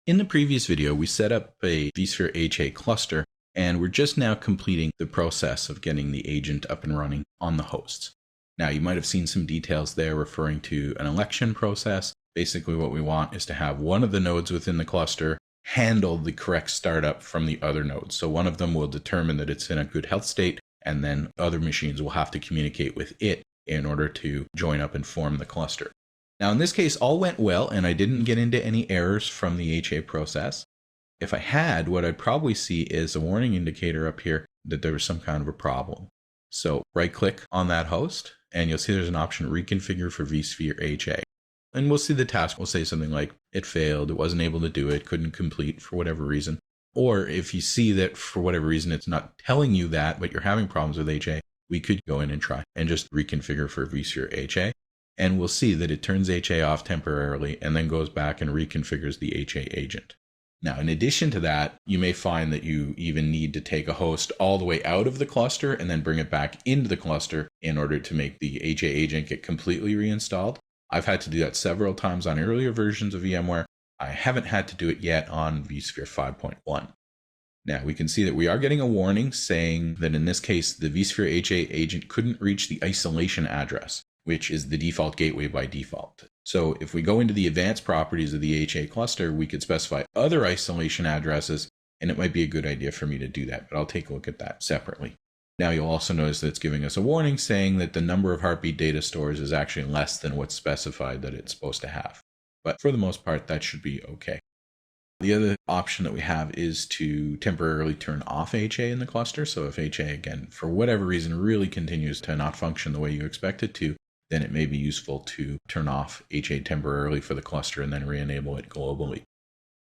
In the previous video, we set up a vSphere HA cluster, and we're just now completing the process of getting the agent up and running on the hosts. Now, you might have seen some details there referring to an election process. Basically, what we want is to have one of the nodes within the cluster handle the correct startup from the other nodes. So one of them will determine that it's in a good health state, and then other machines will have to communicate with it in order to join up and form the cluster. Now, in this case, all went well, and I didn't get into any errors from the HA process. If I had, what I'd probably see is a warning indicator up here that there was some kind of a problem. So right-click on that host, and you'll see there's an option, Reconfigure for vSphere HA. And we'll see the task will say something like, it failed, it wasn't able to do it, couldn't complete for whatever reason. Or if you see that for whatever reason it's not telling you that, but you're having problems with HA, we could go in and try and just reconfigure for vSphere HA. And we'll see that it turns HA off temporarily and then goes back and reconfigures the HA agent. Now, in addition to that, you may find that you even need to take a host all the way out of the cluster and then bring it back into the cluster in order to make the HA agent get completely reinstalled. I've had to do that several times on earlier versions of VMware. I haven't had to do it yet on vSphere 5.1. Now, we can see that we are getting a warning saying that in this case, the vSphere HA agent couldn't reach the isolation address, which is the default gateway by default. So if we go into the advanced properties of the HA cluster, we could specify other isolation addresses, and it might be a good idea for me to do that, but I'll take a look at that separately. Now, you'll also notice that it's giving us a warning saying that the number of heartbeat data stores is actually less than what's specified that it's supposed to have. But for the most part, that should be okay. The other option that we have is to temporarily turn off HA in the cluster. So if HA, again, for whatever reason, really continues to not function the way you expect it to, then it may be useful to turn off HA temporarily for the cluster and then re-enable it globally.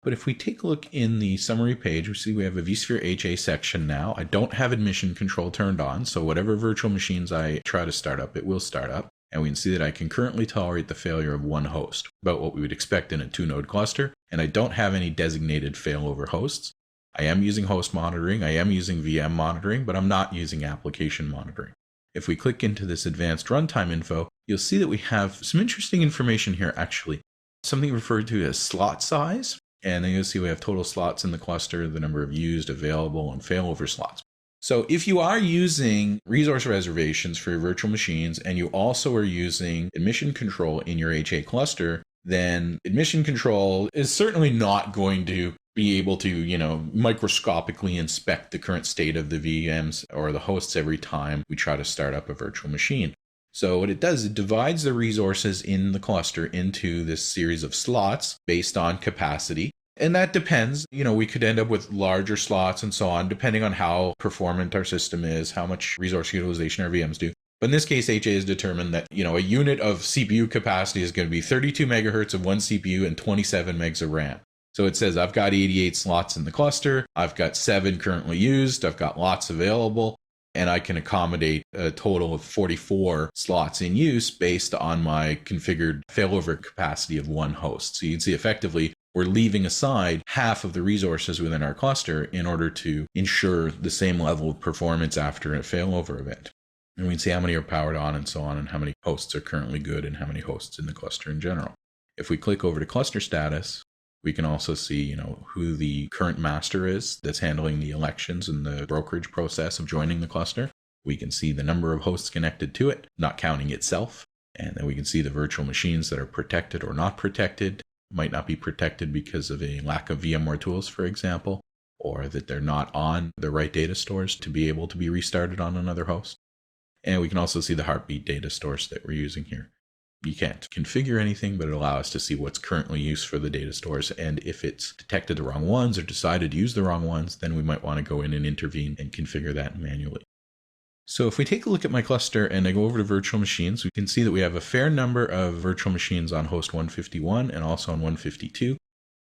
But if we take a look in the summary page, we see we have a vSphere HA section now. I don't have admission control turned on, so whatever virtual machines I try to start up, it will start up. And we can see that I can currently tolerate the failure of one host, about what we would expect in a 2-node cluster, and I don't have any designated failover hosts. I am using host monitoring, I am using VM monitoring, but I'm not using application monitoring. If we click into this advanced runtime info, you'll see that we have some interesting information here actually. Something referred to as slot size, and then you'll see we have total slots in the cluster, the number of used, available, and failover slots. So if you are using resource reservations for your virtual machines and you also are using admission control in your HA cluster, then admission control is certainly not going to be able to, microscopically inspect the current state of the VMs or the hosts every time we try to start up a virtual machine. So what it does, it divides the resources in the cluster into this series of slots based on capacity. And that depends, we could end up with larger slots and so on, depending on how performant our system is, how much resource utilization our VMs do. But in this case, HA has determined that, a unit of CPU capacity is going to be 32 megahertz of one CPU and 27 megs of RAM. So it says I've got 88 slots in the cluster, I've got 7 currently used, I've got lots available, and I can accommodate a total of 44 slots in use based on my configured failover capacity of one host. So you can see effectively, we're leaving aside half of the resources within our cluster in order to ensure the same level of performance after a failover event. And we can see how many are powered on and so on, and how many hosts are currently good and how many hosts in the cluster in general. If we click over to cluster status, we can also see, who the current master is that's handling the elections and the brokerage process of joining the cluster. We can see the number of hosts connected to it, not counting itself. And then we can see the virtual machines that are protected or not protected. Might not be protected because of a lack of VMware tools, for example, or that they're not on the right data stores to be able to be restarted on another host. And we can also see the heartbeat data stores that we're using here. You can't configure anything, but it allows us to see what's currently used for the data stores. And if it's detected the wrong ones or decided to use the wrong ones, then we might want to go in and intervene and configure that manually. So if we take a look at my cluster and I go over to virtual machines, we can see that we have a fair number of virtual machines on host 151 and also on 152.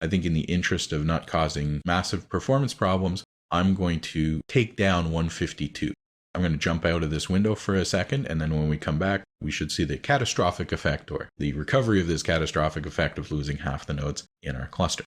I think in the interest of not causing massive performance problems, I'm going to take down 152. I'm going to jump out of this window for a second, and then when we come back, we should see the catastrophic effect or the recovery of this catastrophic effect of losing half the nodes in our cluster.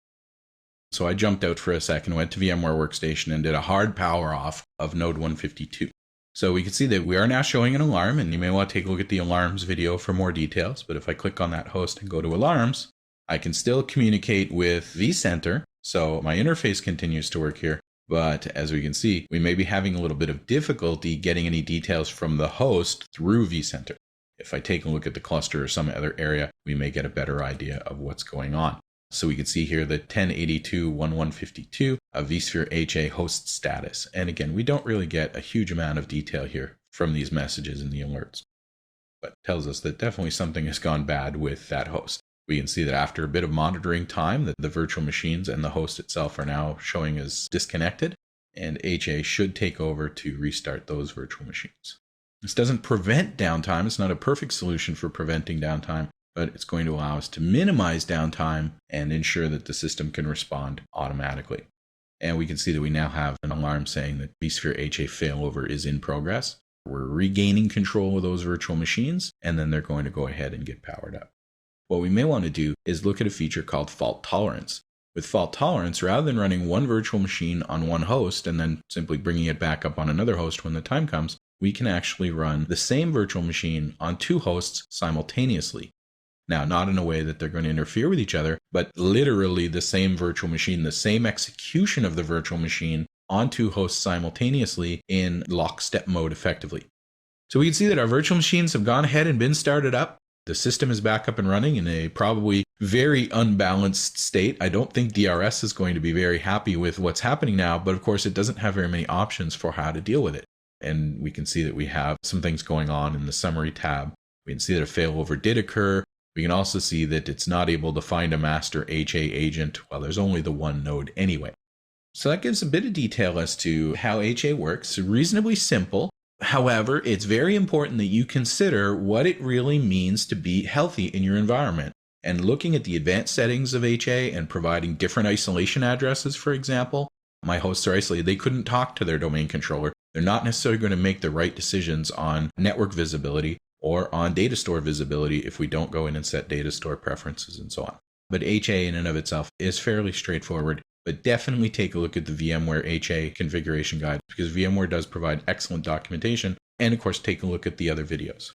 So I jumped out for a second, went to VMware Workstation and did a hard power off of node 152. So we can see that we are now showing an alarm, and you may want to take a look at the alarms video for more details. But if I click on that host and go to alarms, I can still communicate with vCenter So my interface continues to work here, but as we can see, we may be having a little bit of difficulty getting any details from the host through vCenter. If I take a look at the cluster or some other area, we may get a better idea of what's going on. So we can see here the 1082.1152 of vSphere HA host status. And again, we don't really get a huge amount of detail here from these messages in the alerts, but tells us that definitely something has gone bad with that host. We can see that after a bit of monitoring time, that the virtual machines and the host itself are now showing as disconnected, and HA should take over to restart those virtual machines. This doesn't prevent downtime. It's not a perfect solution for preventing downtime, but it's going to allow us to minimize downtime and ensure that the system can respond automatically. And we can see that we now have an alarm saying that vSphere HA failover is in progress. We're regaining control of those virtual machines, and then they're going to go ahead and get powered up. What we may want to do is look at a feature called fault tolerance. With fault tolerance, rather than running one virtual machine on one host and then simply bringing it back up on another host when the time comes, we can actually run the same virtual machine on two hosts simultaneously. Now, not in a way that they're going to interfere with each other, but literally the same virtual machine, the same execution of the virtual machine on two hosts simultaneously in lockstep mode effectively. So we can see that our virtual machines have gone ahead and been started up. The system is back up and running in a probably very unbalanced state. I don't think DRS is going to be very happy with what's happening now, but of course it doesn't have very many options for how to deal with it. And we can see that we have some things going on in the summary tab. We can see that a failover did occur. We can also see that it's not able to find a master HA agent. Well, there's only the one node anyway. So that gives a bit of detail as to how HA works. Reasonably simple. However, it's very important that you consider what it really means to be healthy in your environment. And looking at the advanced settings of HA and providing different isolation addresses, for example, my hosts are isolated. They couldn't talk to their domain controller. They're not necessarily going to make the right decisions on network visibility or on data store visibility if we don't go in and set data store preferences and so on. But HA in and of itself is fairly straightforward, but definitely take a look at the VMware HA configuration guide because VMware does provide excellent documentation, and of course take a look at the other videos.